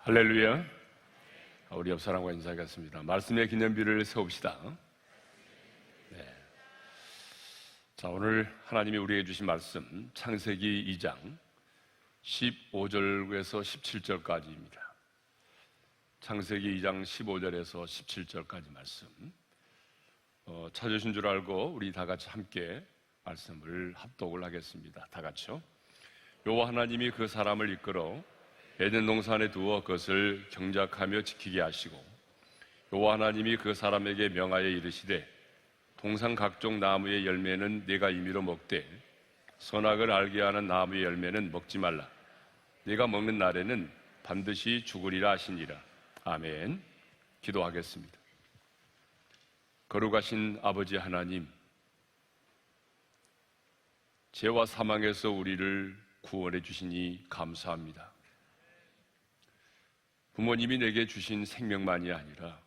할렐루야. 우리 옆 사람과 인사하겠습니다. 말씀의 기념비를 세웁시다. 네. 자, 오늘 하나님이 우리에게 주신 말씀 창세기 2장 15절에서 17절까지입니다. 창세기 2장 15절에서 17절까지 말씀 찾으신 줄 알고 우리 다 같이 함께 말씀을 합독을 하겠습니다. 다 같이요. 여호와 하나님이 그 사람을 이끌어 에덴 동산에 두어 그것을 경작하며 지키게 하시고, 여호와 하나님이 그 사람에게 명하여 이르시되 동산 각종 나무의 열매는 네가 임의로 먹되 선악을 알게 하는 나무의 열매는 먹지 말라. 네가 먹는 날에는 반드시 죽으리라 하시니라. 아멘. 기도하겠습니다. 거룩하신 아버지 하나님, 죄와 사망에서 우리를 구원해 주시니 감사합니다. 부모님이 내게 주신 생명만이 아니라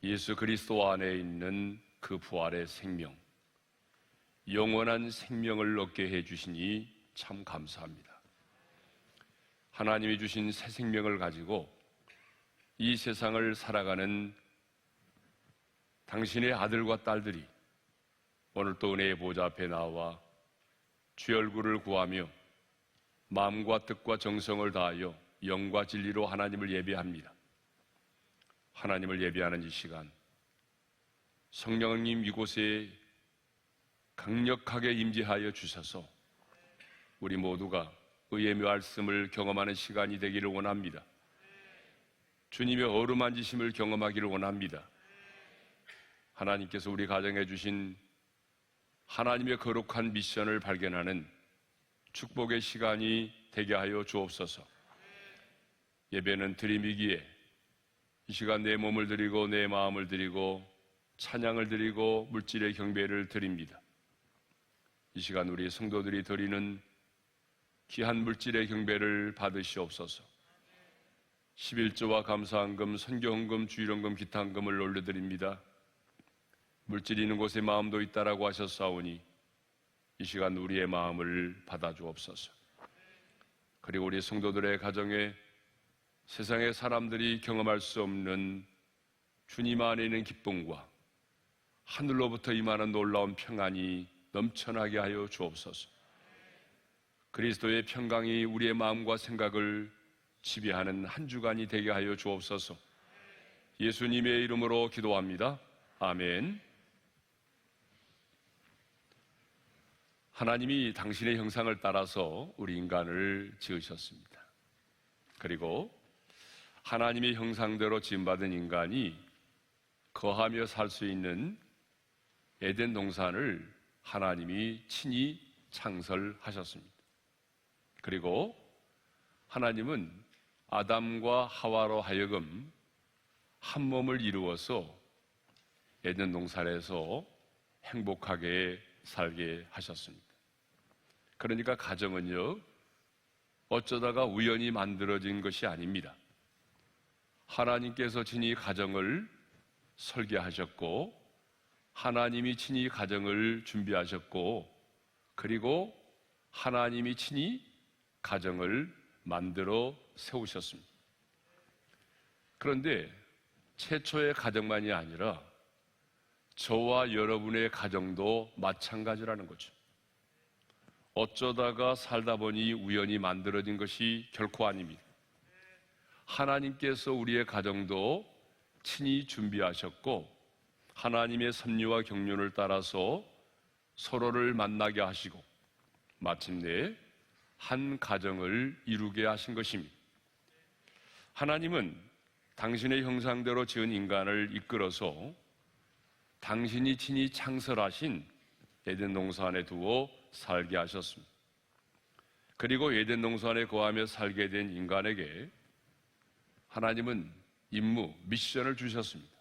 예수 그리스도 안에 있는 그 부활의 생명, 영원한 생명을 얻게 해 주시니 참 감사합니다. 하나님이 주신 새 생명을 가지고 이 세상을 살아가는 당신의 아들과 딸들이 오늘 또 은혜의 보좌 앞에 나와 주의 얼굴을 구하며 마음과 뜻과 정성을 다하여 영과 진리로 하나님을 예배합니다. 하나님을 예배하는 이 시간, 성령님 이곳에 강력하게 임재하여 주셔서 우리 모두가 의의 말씀을 경험하는 시간이 되기를 원합니다. 주님의 어루만지심을 경험하기를 원합니다. 하나님께서 우리 가정에 주신 하나님의 거룩한 미션을 발견하는 축복의 시간이 되게 하여 주옵소서. 예배는 드림이기에 이 시간 내 몸을 드리고 내 마음을 드리고 찬양을 드리고 물질의 경배를 드립니다. 이 시간 우리 성도들이 드리는 귀한 물질의 경배를 받으시옵소서. 11조와 감사헌금, 선교헌금, 주일헌금, 기타헌금을 올려드립니다. 물질이 있는 곳에 마음도 있다라고 하셨사오니 이 시간 우리의 마음을 받아주옵소서. 그리고 우리 성도들의 가정에 세상의 사람들이 경험할 수 없는 주님 안에 있는 기쁨과 하늘로부터 임하는 놀라운 평안이 넘쳐나게 하여 주옵소서. 그리스도의 평강이 우리의 마음과 생각을 지배하는 한 주간이 되게 하여 주옵소서. 예수님의 이름으로 기도합니다. 아멘. 하나님이 당신의 형상을 따라서 우리 인간을 지으셨습니다. 그리고 하나님의 형상대로 지음받은 인간이 거하며 살 수 있는 에덴 동산을 하나님이 친히 창설하셨습니다. 그리고 하나님은 아담과 하와로 하여금 한 몸을 이루어서 에덴 동산에서 행복하게 살게 하셨습니다. 그러니까 가정은요, 어쩌다가 우연히 만들어진 것이 아닙니다. 하나님께서 친히 가정을 설계하셨고 하나님이 친히 가정을 준비하셨고 그리고 하나님이 친히 가정을 만들어 세우셨습니다. 그런데 최초의 가정만이 아니라 저와 여러분의 가정도 마찬가지라는 거죠. 어쩌다가 살다 보니 우연히 만들어진 것이 결코 아닙니다. 하나님께서 우리의 가정도 친히 준비하셨고 하나님의 섭리와 경륜을 따라서 서로를 만나게 하시고 마침내 한 가정을 이루게 하신 것입니다. 하나님은 당신의 형상대로 지은 인간을 이끌어서 당신이 친히 창설하신 에덴 동산에 두어 살게 하셨습니다. 그리고 에덴 동산에 거하며 살게 된 인간에게 하나님은 임무, 미션을 주셨습니다.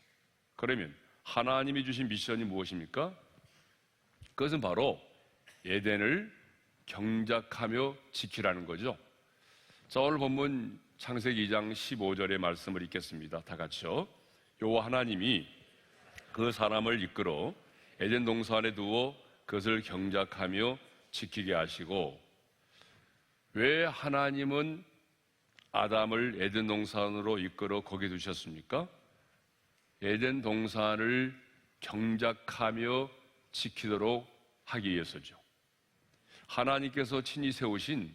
그러면 하나님이 주신 미션이 무엇입니까? 그것은 바로 에덴을 경작하며 지키라는 거죠. 자, 오늘 본문 창세기 2장 15절의 말씀을 읽겠습니다. 다 같이요. 여호와 하나님이 그 사람을 이끌어 에덴 동산에 두어 그것을 경작하며 지키게 하시고, 왜 하나님은 아담을 에덴 동산으로 이끌어 거기 두셨습니까? 에덴 동산을 경작하며 지키도록 하기 위해서죠. 하나님께서 친히 세우신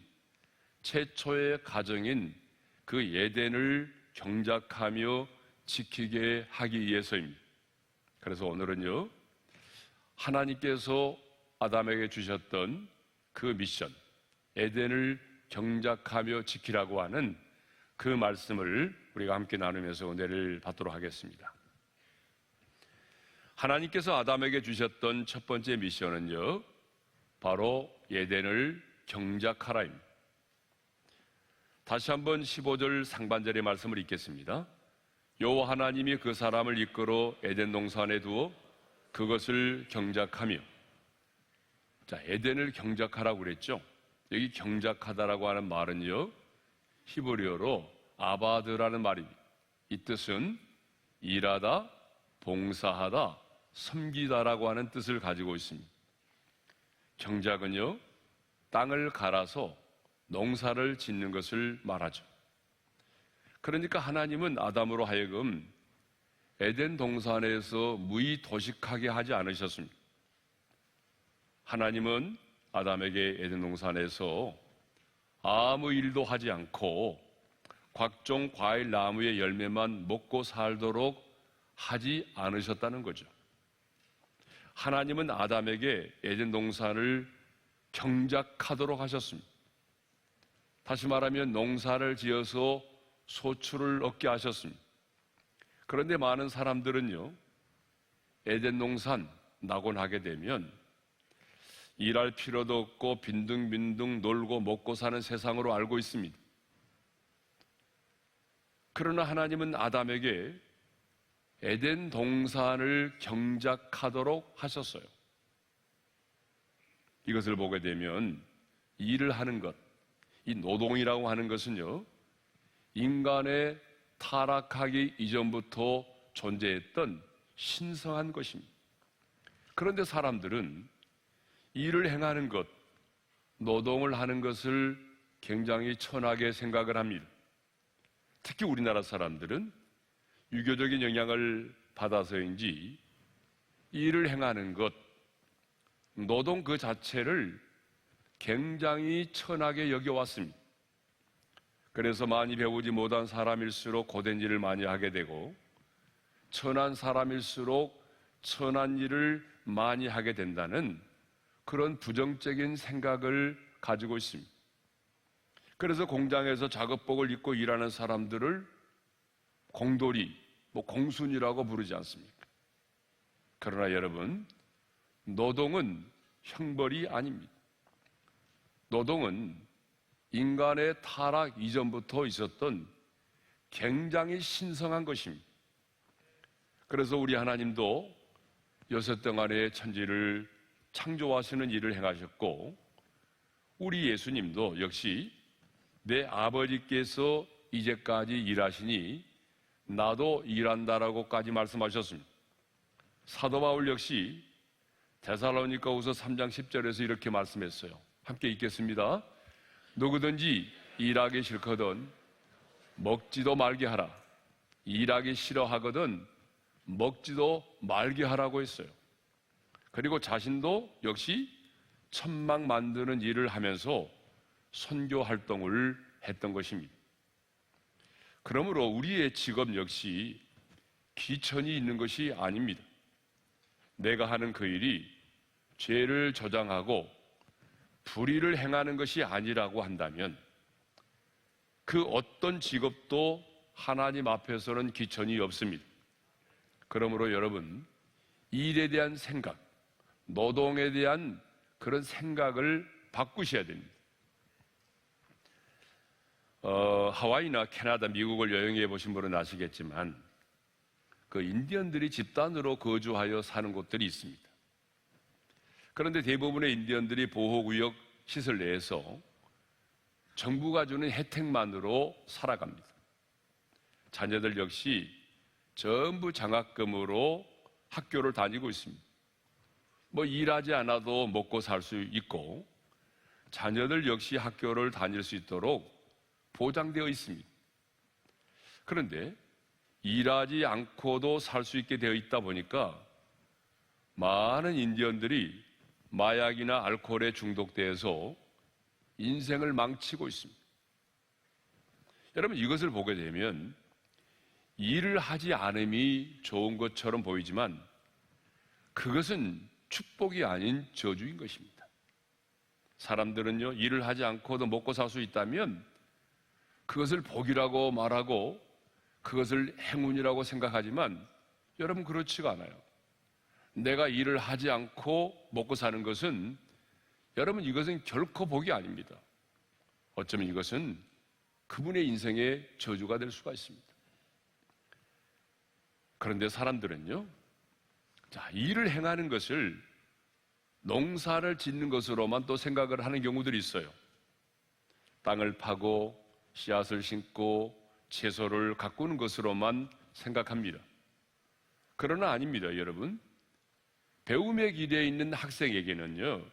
최초의 가정인 그 에덴을 경작하며 지키게 하기 위해서입니다. 그래서 오늘은요, 하나님께서 아담에게 주셨던 그 미션, 에덴을 경작하며 지키라고 하는 그 말씀을 우리가 함께 나누면서 은혜를 받도록 하겠습니다. 하나님께서 아담에게 주셨던 첫 번째 미션은요, 바로 에덴을 경작하라입니다. 다시 한번 15절 상반절의 말씀을 읽겠습니다. 여호와 하나님이 그 사람을 이끌어 에덴 동산에 두어 그것을 경작하며. 자, 에덴을 경작하라고 그랬죠. 여기 경작하다라고 하는 말은요, 히브리어로 아바드라는 말입니다. 이 뜻은 일하다, 봉사하다, 섬기다라고 하는 뜻을 가지고 있습니다. 경작은요, 땅을 갈아서 농사를 짓는 것을 말하죠. 그러니까 하나님은 아담으로 하여금 에덴 동산에서 무의도식하게 하지 않으셨습니다. 하나님은 아담에게 에덴 동산에서 아무 일도 하지 않고 각종 과일 나무의 열매만 먹고 살도록 하지 않으셨다는 거죠. 하나님은 아담에게 에덴 동산을 경작하도록 하셨습니다. 다시 말하면 농사를 지어서 소출을 얻게 하셨습니다. 그런데 많은 사람들은요, 에덴 동산 낙원하게 되면 일할 필요도 없고 빈둥빈둥 놀고 먹고 사는 세상으로 알고 있습니다. 그러나 하나님은 아담에게 에덴 동산을 경작하도록 하셨어요. 이것을 보게 되면 일을 하는 것, 이 노동이라고 하는 것은요, 인간의 타락하기 이전부터 존재했던 신성한 것입니다. 그런데 사람들은 일을 행하는 것, 노동을 하는 것을 굉장히 천하게 생각을 합니다. 특히 우리나라 사람들은 유교적인 영향을 받아서인지 일을 행하는 것, 노동 그 자체를 굉장히 천하게 여겨왔습니다. 그래서 많이 배우지 못한 사람일수록 고된 일을 많이 하게 되고, 천한 사람일수록 천한 일을 많이 하게 된다는 그런 부정적인 생각을 가지고 있습니다. 그래서 공장에서 작업복을 입고 일하는 사람들을 공돌이, 공순이라고 부르지 않습니까? 그러나 여러분, 노동은 형벌이 아닙니다. 노동은 인간의 타락 이전부터 있었던 굉장히 신성한 것입니다. 그래서 우리 하나님도 6 동안의 천지를 창조하시는 일을 행하셨고, 우리 예수님도 역시 내 아버지께서 이제까지 일하시니 나도 일한다라고까지 말씀하셨습니다. 사도 바울 역시 데살로니가후서 3장 10절에서 이렇게 말씀했어요. 함께 읽겠습니다. 누구든지 일하기 싫거든 먹지도 말게 하라. 일하기 싫어하거든 먹지도 말게 하라고 했어요. 그리고 자신도 역시 천막 만드는 일을 하면서 선교 활동을 했던 것입니다. 그러므로 우리의 직업 역시 귀천이 있는 것이 아닙니다. 내가 하는 그 일이 죄를 저장하고 불의를 행하는 것이 아니라고 한다면 그 어떤 직업도 하나님 앞에서는 귀천이 없습니다. 그러므로 여러분, 일에 대한 생각, 노동에 대한 그런 생각을 바꾸셔야 됩니다. 하와이나 캐나다, 미국을 여행해 보신 분은 아시겠지만 그 인디언들이 집단으로 거주하여 사는 곳들이 있습니다. 그런데 대부분의 인디언들이 보호구역 시설 내에서 정부가 주는 혜택만으로 살아갑니다. 자녀들 역시 전부 장학금으로 학교를 다니고 있습니다. 일하지 않아도 먹고 살 수 있고, 자녀들 역시 학교를 다닐 수 있도록 보장되어 있습니다. 그런데 일하지 않고도 살 수 있게 되어 있다 보니까 많은 인디언들이 마약이나 알코올에 중독돼서 인생을 망치고 있습니다. 여러분, 이것을 보게 되면 일을 하지 않음이 좋은 것처럼 보이지만 그것은 축복이 아닌 저주인 것입니다. 사람들은요, 일을 하지 않고도 먹고 살 수 있다면 그것을 복이라고 말하고 그것을 행운이라고 생각하지만 여러분, 그렇지가 않아요. 내가 일을 하지 않고 먹고 사는 것은 여러분, 이것은 결코 복이 아닙니다. 어쩌면 이것은 그분의 인생의 저주가 될 수가 있습니다. 그런데 사람들은요, 일을 행하는 것을 농사를 짓는 것으로만 또 생각을 하는 경우들이 있어요. 땅을 파고 씨앗을 심고 채소를 가꾸는 것으로만 생각합니다. 그러나 아닙니다, 여러분. 배움의 길에 있는 학생에게는요,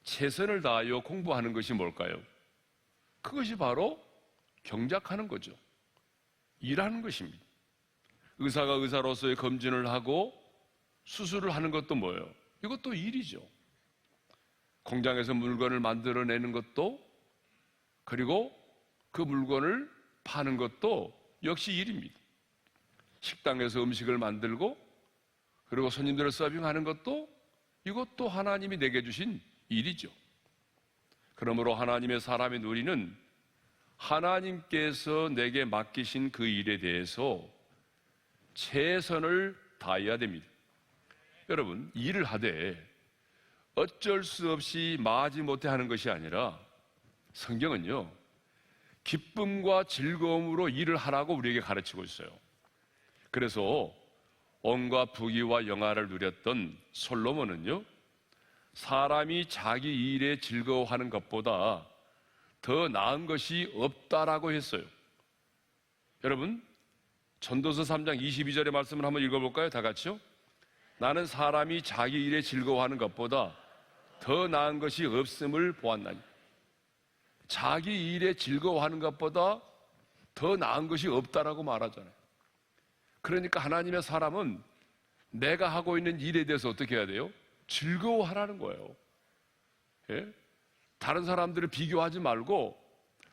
최선을 다하여 공부하는 것이 뭘까요? 그것이 바로 경작하는 거죠. 일하는 것입니다. 의사가 의사로서의 검진을 하고 수술을 하는 것도 뭐예요? 이것도 일이죠. 공장에서 물건을 만들어내는 것도, 그리고 그 물건을 파는 것도 역시 일입니다. 식당에서 음식을 만들고 그리고 손님들을 서빙하는 것도, 이것도 하나님이 내게 주신 일이죠. 그러므로 하나님의 사람인 우리는 하나님께서 내게 맡기신 그 일에 대해서 최선을 다해야 됩니다. 여러분, 일을 하되 어쩔 수 없이 마지못해 하는 것이 아니라 성경은요, 기쁨과 즐거움으로 일을 하라고 우리에게 가르치고 있어요. 그래서 온갖 부귀와 영화를 누렸던 솔로몬은요, 사람이 자기 일에 즐거워하는 것보다 더 나은 것이 없다라고 했어요. 여러분, 전도서 3장 22절의 말씀을 한번 읽어볼까요? 다 같이요. 나는 사람이 자기 일에 즐거워하는 것보다 더 나은 것이 없음을 보았나니. 자기 일에 즐거워하는 것보다 더 나은 것이 없다라고 말하잖아요. 그러니까 하나님의 사람은 내가 하고 있는 일에 대해서 어떻게 해야 돼요? 즐거워하라는 거예요. 예? 다른 사람들을 비교하지 말고,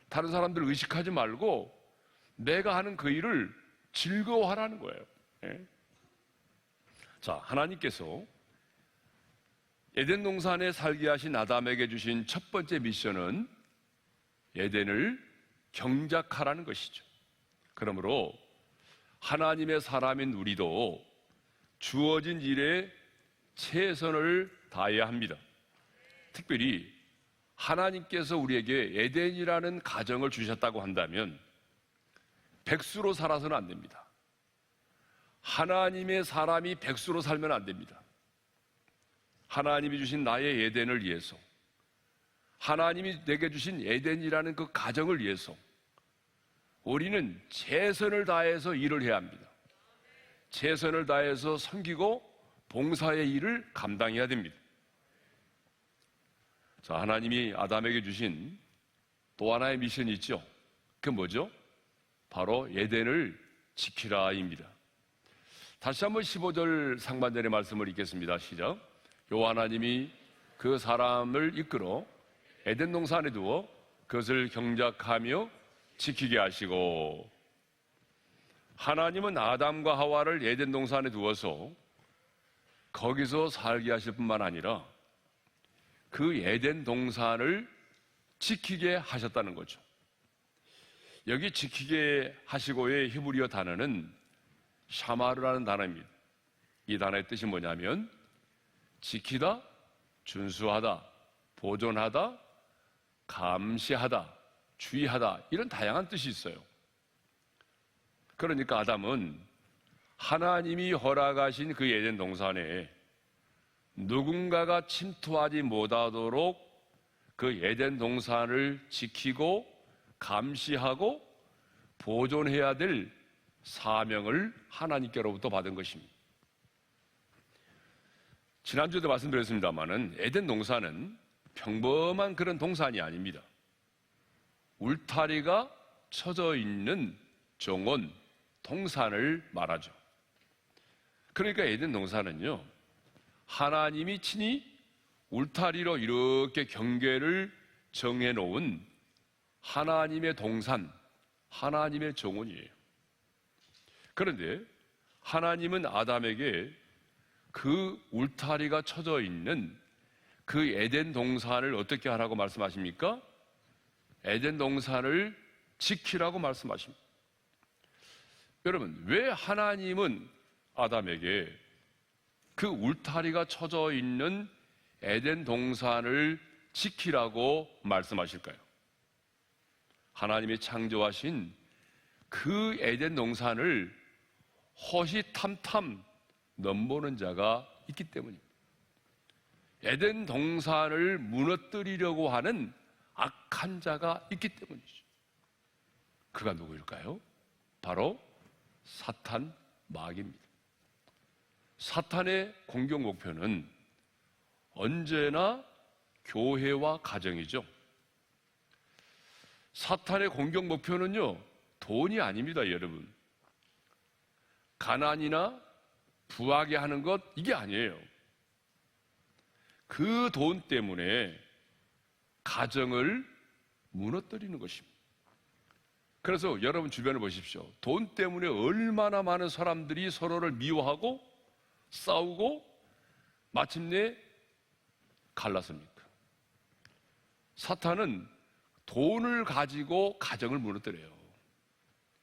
다른 사람들을 의식하지 말고 내가 하는 그 일을 즐거워하라는 거예요. 예? 자, 하나님께서 에덴 동산에 살게 하신 아담에게 주신 첫 번째 미션은 에덴을 경작하라는 것이죠. 그러므로 하나님의 사람인 우리도 주어진 일에 최선을 다해야 합니다. 특별히 하나님께서 우리에게 에덴이라는 가정을 주셨다고 한다면 백수로 살아서는 안 됩니다. 하나님의 사람이 백수로 살면 안 됩니다. 하나님이 주신 나의 에덴을 위해서, 하나님이 내게 주신 에덴이라는 그 가정을 위해서 우리는 최선을 다해서 일을 해야 합니다. 최선을 다해서 섬기고 봉사의 일을 감당해야 됩니다. 자, 하나님이 아담에게 주신 또 하나의 미션이 있죠. 그게 뭐죠? 바로 에덴을 지키라입니다. 다시 한번 15절 상반절의 말씀을 읽겠습니다. 시작. 여호와 하나님이 그 사람을 이끌어 에덴 동산에 두어 그것을 경작하며 지키게 하시고. 하나님은 아담과 하와를 에덴 동산에 두어서 거기서 살게 하실 뿐만 아니라 그 에덴 동산을 지키게 하셨다는 거죠. 여기 지키게 하시고의 히브리어 단어는 샤마르라는 단어입니다. 이 단어의 뜻이 뭐냐면 지키다, 준수하다, 보존하다, 감시하다, 주의하다, 이런 다양한 뜻이 있어요. 그러니까 아담은 하나님이 허락하신 그 에덴 동산에 누군가가 침투하지 못하도록 그 에덴 동산을 지키고 감시하고 보존해야 될 사명을 하나님께로부터 받은 것입니다. 지난주에도 말씀드렸습니다마는 에덴 동산은 평범한 그런 동산이 아닙니다. 울타리가 쳐져 있는 정원, 동산을 말하죠. 그러니까 에덴 동산은요, 하나님이 친히 울타리로 이렇게 경계를 정해놓은 하나님의 동산, 하나님의 정원이에요. 그런데 하나님은 아담에게 그 울타리가 쳐져 있는 그 에덴 동산을 어떻게 하라고 말씀하십니까? 에덴 동산을 지키라고 말씀하십니다. 여러분, 왜 하나님은 아담에게 그 울타리가 쳐져 있는 에덴 동산을 지키라고 말씀하실까요? 하나님이 창조하신 그 에덴 동산을 호시탐탐 넘보는 자가 있기 때문입니다. 에덴 동산을 무너뜨리려고 하는 악한 자가 있기 때문이죠. 그가 누구일까요? 바로 사탄, 마귀입니다. 사탄의 공격 목표는 언제나 교회와 가정이죠. 사탄의 공격 목표는요, 돈이 아닙니다, 여러분. 가난이나 부하게 하는 것, 이게 아니에요. 그 돈 때문에 가정을 무너뜨리는 것입니다. 그래서 여러분 주변을 보십시오. 돈 때문에 얼마나 많은 사람들이 서로를 미워하고 싸우고 마침내 갈랐습니까? 사탄은 돈을 가지고 가정을 무너뜨려요.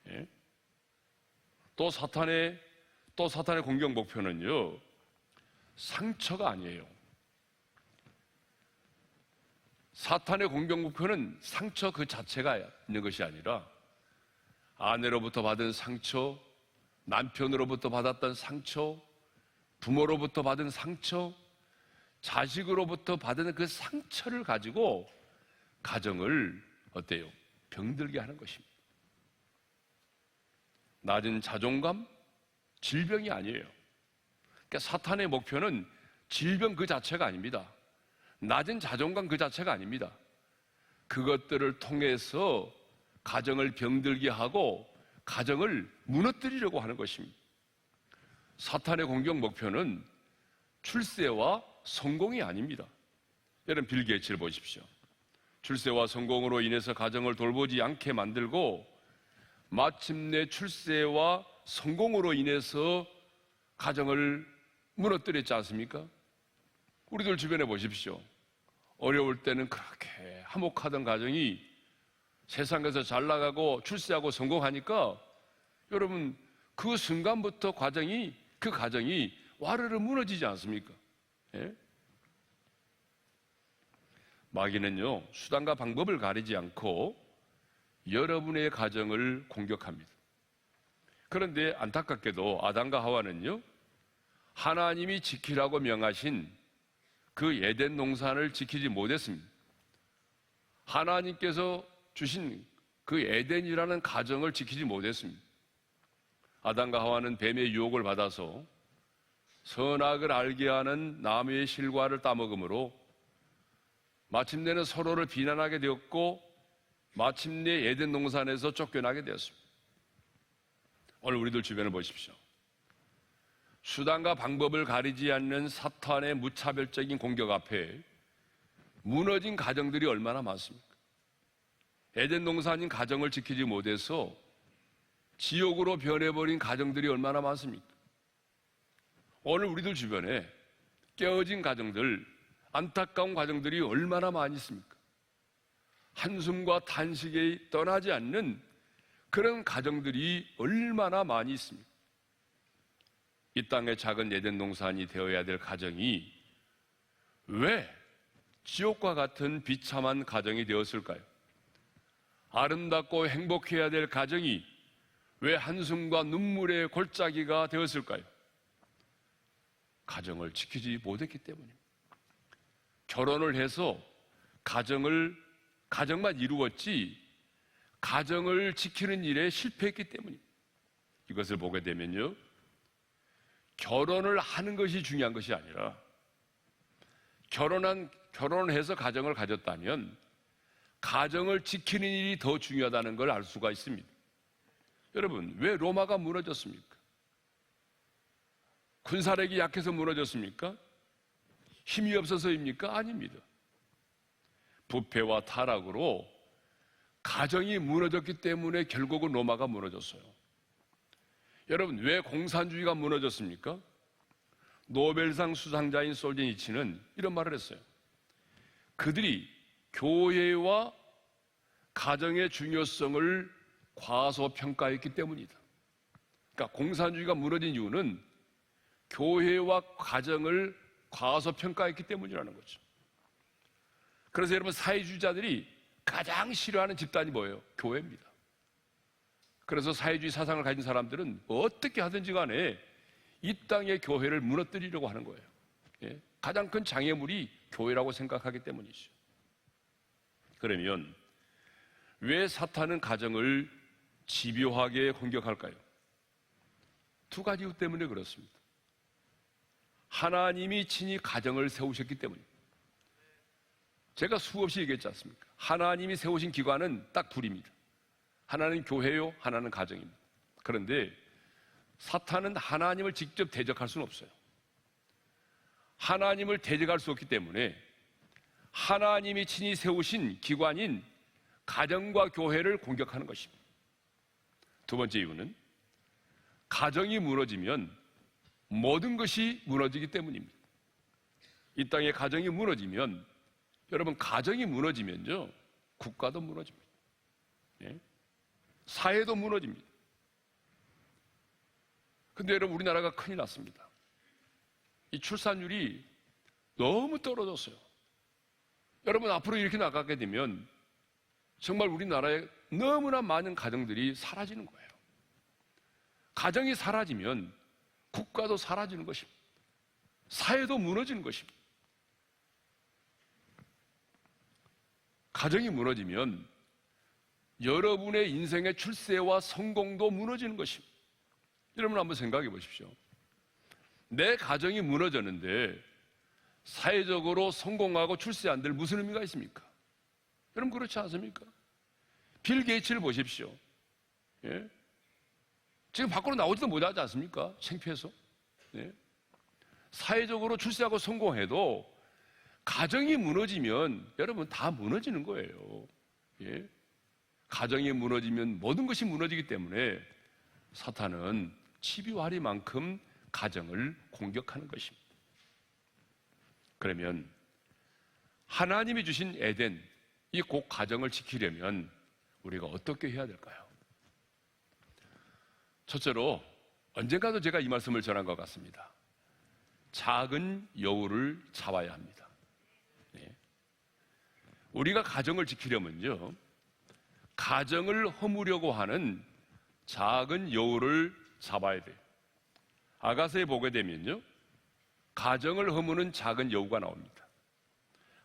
예? 또 사탄의 공격 목표는요, 상처가 아니에요. 사탄의 공격 목표는 상처 그 자체가 있는 것이 아니라 아내로부터 받은 상처, 남편으로부터 받았던 상처, 부모로부터 받은 상처, 자식으로부터 받은 그 상처를 가지고 가정을 어때요? 병들게 하는 것입니다. 낮은 자존감, 질병이 아니에요. 그러니까 사탄의 목표는 질병 그 자체가 아닙니다. 낮은 자존감 그 자체가 아닙니다. 그것들을 통해서 가정을 병들게 하고 가정을 무너뜨리려고 하는 것입니다. 사탄의 공격 목표는 출세와 성공이 아닙니다. 여러분 빌 게이츠를 보십시오. 출세와 성공으로 인해서 가정을 돌보지 않게 만들고 마침내 출세와 성공으로 인해서 가정을 무너뜨렸지 않습니까? 우리들 주변에 보십시오. 어려울 때는 그렇게 화목하던 가정이 세상에서 잘 나가고 출세하고 성공하니까 여러분 그 순간부터 그 가정이 와르르 무너지지 않습니까? 예? 마귀는요, 수단과 방법을 가리지 않고 여러분의 가정을 공격합니다. 그런데 안타깝게도 아담과 하와는요, 하나님이 지키라고 명하신 그 에덴 동산을 지키지 못했습니다. 하나님께서 주신 그 에덴이라는 가정을 지키지 못했습니다. 아담과 하와는 뱀의 유혹을 받아서 선악을 알게 하는 나무의 실과를 따먹음으로 마침내는 서로를 비난하게 되었고 마침내 에덴 동산에서 쫓겨나게 되었습니다. 오늘 우리들 주변을 보십시오. 수단과 방법을 가리지 않는 사탄의 무차별적인 공격 앞에 무너진 가정들이 얼마나 많습니까? 에덴 동산인 가정을 지키지 못해서 지옥으로 변해버린 가정들이 얼마나 많습니까? 오늘 우리들 주변에 깨어진 가정들, 안타까운 가정들이 얼마나 많이 있습니까? 한숨과 탄식에 떠나지 않는 그런 가정들이 얼마나 많이 있습니까? 이 땅의 작은 에덴 동산이 되어야 될 가정이 왜 지옥과 같은 비참한 가정이 되었을까요? 아름답고 행복해야 될 가정이 왜 한숨과 눈물의 골짜기가 되었을까요? 가정을 지키지 못했기 때문입니다. 결혼을 해서 가정만 이루었지 가정을 지키는 일에 실패했기 때문입니다. 이것을 보게 되면요, 결혼을 하는 것이 중요한 것이 아니라 결혼해서 가정을 가졌다면 가정을 지키는 일이 더 중요하다는 걸 알 수가 있습니다. 여러분, 왜 로마가 무너졌습니까? 군사력이 약해서 무너졌습니까? 힘이 없어서입니까? 아닙니다. 부패와 타락으로 가정이 무너졌기 때문에 결국은 로마가 무너졌어요. 여러분, 왜 공산주의가 무너졌습니까? 노벨상 수상자인 솔제니치는 이런 말을 했어요. 그들이 교회와 가정의 중요성을 과소평가했기 때문이다. 그러니까 공산주의가 무너진 이유는 교회와 가정을 과소평가했기 때문이라는 거죠. 그래서 여러분, 사회주의자들이 가장 싫어하는 집단이 뭐예요? 교회입니다. 그래서 사회주의 사상을 가진 사람들은 어떻게 하든지 간에 이 땅의 교회를 무너뜨리려고 하는 거예요. 예? 가장 큰 장애물이 교회라고 생각하기 때문이죠. 그러면 왜 사탄은 가정을 집요하게 공격할까요? 두 가지 이유 때문에 그렇습니다. 하나님이 친히 가정을 세우셨기 때문입니다. 제가 수없이 얘기했지 않습니까? 하나님이 세우신 기관은 딱 둘입니다. 하나는 교회요, 하나는 가정입니다. 그런데 사탄은 하나님을 직접 대적할 수는 없어요. 하나님을 대적할 수 없기 때문에 하나님이 친히 세우신 기관인 가정과 교회를 공격하는 것입니다. 두 번째 이유는 가정이 무너지면 모든 것이 무너지기 때문입니다. 이 땅에 가정이 무너지면, 여러분, 가정이 무너지면요, 국가도 무너집니다. 예? 사회도 무너집니다. 근데 여러분, 우리나라가 큰일 났습니다. 이 출산율이 너무 떨어졌어요. 여러분, 앞으로 이렇게 나가게 되면 정말 우리나라에 너무나 많은 가정들이 사라지는 거예요. 가정이 사라지면 국가도 사라지는 것입니다. 사회도 무너지는 것입니다. 가정이 무너지면 여러분의 인생의 출세와 성공도 무너지는 것입니다. 여러분, 한번 생각해 보십시오. 내 가정이 무너졌는데 사회적으로 성공하고 출세 안 될 무슨 의미가 있습니까? 여러분, 그렇지 않습니까? 빌 게이츠를 보십시오. 예? 지금 밖으로 나오지도 못하지 않습니까? 창피해서. 예? 사회적으로 출세하고 성공해도 가정이 무너지면 여러분 다 무너지는 거예요. 예? 가정이 무너지면 모든 것이 무너지기 때문에 사탄은 치비와리만큼 가정을 공격하는 것입니다. 그러면 하나님이 주신 에덴, 이 곧 가정을 지키려면 우리가 어떻게 해야 될까요? 첫째로, 언젠가도 제가 이 말씀을 전한 것 같습니다. 작은 여우를 잡아야 합니다. 네. 우리가 가정을 지키려면요, 가정을 허무려고 하는 작은 여우를 잡아야 돼요. 아가서에 보게 되면요, 가정을 허무는 작은 여우가 나옵니다.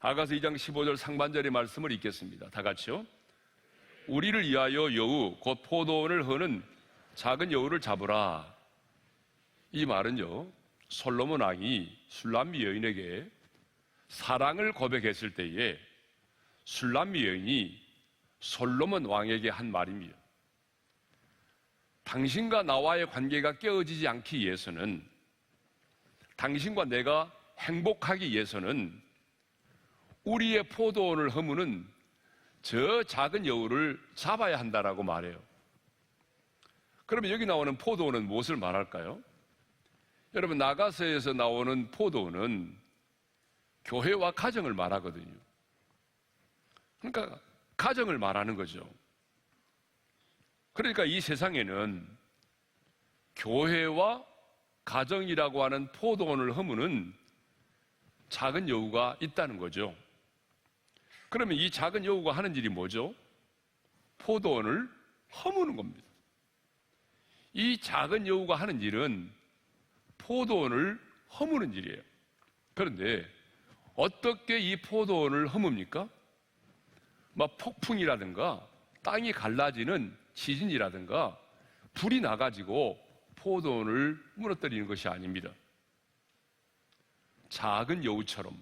아가서 2장 15절 상반절의 말씀을 읽겠습니다. 다 같이요. 우리를 위하여 여우, 곧 포도원을 허는 작은 여우를 잡으라. 이 말은요, 솔로몬 왕이 술람미 여인에게 사랑을 고백했을 때에 술람미 여인이 솔로몬 왕에게 한 말입니다. 당신과 나와의 관계가 깨어지지 않기 위해서는, 당신과 내가 행복하기 위해서는 우리의 포도원을 허무는 저 작은 여우를 잡아야 한다라고 말해요. 그러면 여기 나오는 포도원은 무엇을 말할까요? 여러분, 나가서에서 나오는 포도원은 교회와 가정을 말하거든요. 그러니까 가정을 말하는 거죠. 그러니까 이 세상에는 교회와 가정이라고 하는 포도원을 허무는 작은 여우가 있다는 거죠. 그러면 이 작은 여우가 하는 일이 뭐죠? 포도원을 허무는 겁니다. 이 작은 여우가 하는 일은 포도원을 허무는 일이에요. 그런데 어떻게 이 포도원을 허뭅니까? 막 폭풍이라든가 땅이 갈라지는 지진이라든가 불이 나가지고 포도원을 무너뜨리는 것이 아닙니다. 작은 여우처럼,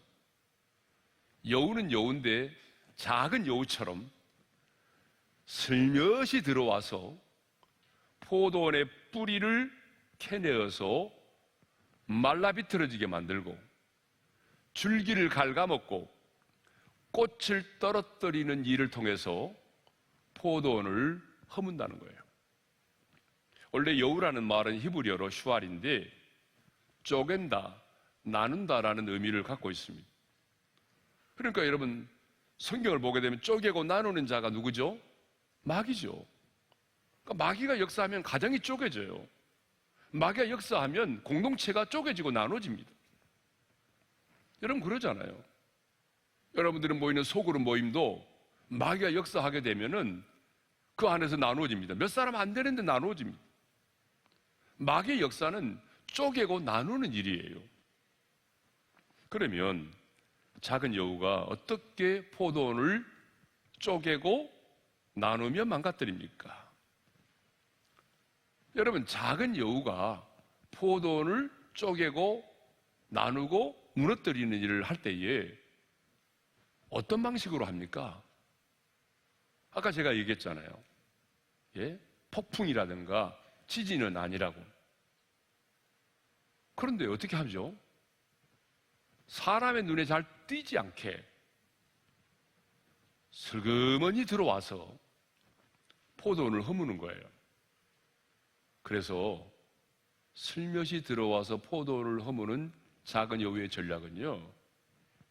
여우는 여우인데 작은 여우처럼 슬며시 들어와서 포도원의 뿌리를 캐내어서 말라 비틀어지게 만들고 줄기를 갉아먹고 꽃을 떨어뜨리는 일을 통해서 포도원을 허문다는 거예요. 원래 여우라는 말은 히브리어로 슈알인데 쪼갠다, 나눈다라는 의미를 갖고 있습니다. 그러니까 여러분 성경을 보게 되면 쪼개고 나누는 자가 누구죠? 마귀죠. 그러니까 마귀가 역사하면 가정이 쪼개져요. 마귀가 역사하면 공동체가 쪼개지고 나눠집니다. 여러분 그러잖아요. 여러분들이 모이는 소그룹 모임도 마귀가 역사하게 되면은 그 안에서 나누어집니다. 몇 사람 안 되는데 나누어집니다. 마귀의 역사는 쪼개고 나누는 일이에요. 그러면 작은 여우가 어떻게 포도원을 쪼개고 나누며 망가뜨립니까? 여러분, 작은 여우가 포도원을 쪼개고 나누고 무너뜨리는 일을 할 때에 어떤 방식으로 합니까? 아까 제가 얘기했잖아요. 예? 폭풍이라든가 지진은 아니라고. 그런데 어떻게 하죠? 사람의 눈에 잘 띄지 않게 슬그머니 들어와서 포도원을 허무는 거예요. 그래서 슬며시 들어와서 포도원을 허무는 작은 여우의 전략은요,